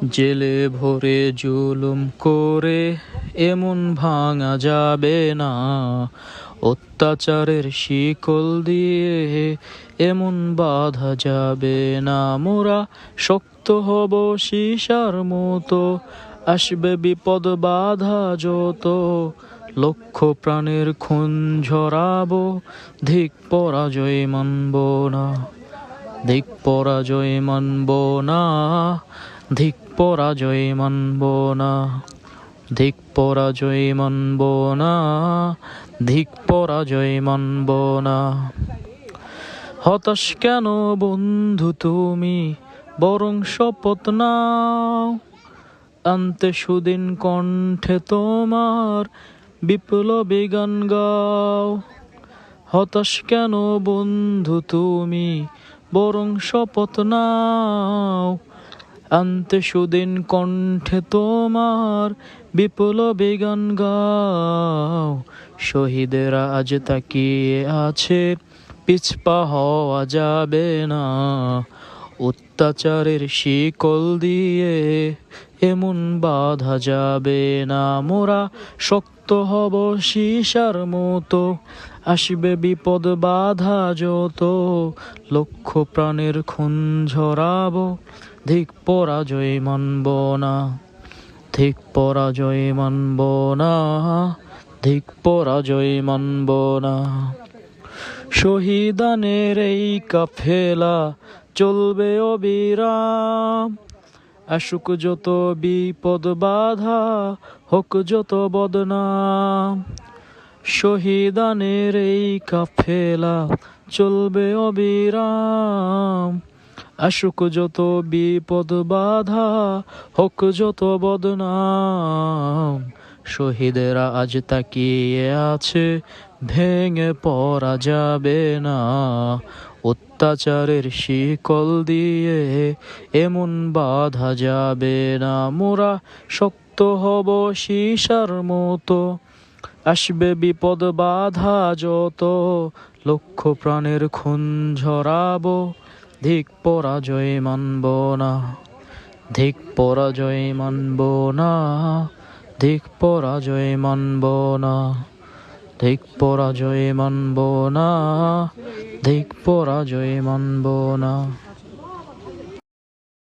জেলে ভরে জুলুম করে এমন ভাঙা যাবে না, অত্যাচারের শিকল দিয়ে এমন বাঁধা যাবে না। মোরা শক্ত হব সীসার মতো, আসবে বিপদ বাধা যত, লক্ষ প্রাণের খুন ঝরাবো, ধিক পরাজয় মানব না, ধিক পরাজয় মানব না, ধিক পরাজয় মানব না, ধিক পরাজয় মানব না, ধিক পরাজয় মানব না। হতাশ কেন বন্ধু তুমি, বরং শপথ নাও, আনতে সুদিন কণ্ঠে তোমার বিপ্লবী গান গাও। হতাশ কেন বন্ধু তুমি, বরং শপথ নাও, আনতে সুদিন কণ্ঠে তোমার বিপ্লবী গান গাও। শহীদেরা আজ তাকিয়ে আছে, পিছপা হওয়া যাবে না, অত্যাচারের শিকল দিয়ে এমন বাঁধা যাবে না। মোরা শক্ত হব সীসার মতো, আসবে বিপদ বাধা যত, লক্ষ প্রাণের খুন ঝরাবো, ধিক পরাজয় মানব না, ধিক পরাজয় মানব না, ধিক পরাজয় মানব না। শহীদানের এই কাফেলা চলবে অবিরাম, আসুক যত বিপদ বাধা, হোক যত বদনাম। শহীদানের এই কাফেলা চলবে অবিরাম, আসুক যত বিপদ বাধা, হোক যত বদনাম। শহীদেরা আজ তাকিয়ে আছে, ভেঙে পড়া যাবে না, অত্যাচারের শিকল দিয়ে এমন বাঁধা যাবে না। মোরা শক্ত হব সীসার মতো, আসবে বিপদ বাধা যত, লক্ষ প্রাণের খুন ঝরাবো, ধিক পরাজয় মানব না, ধিক পরাজয় মানব না, ধিক পরাজয় মানব না, ধিক পরাজয় মানব না, ধিক পরাজয় মানব না।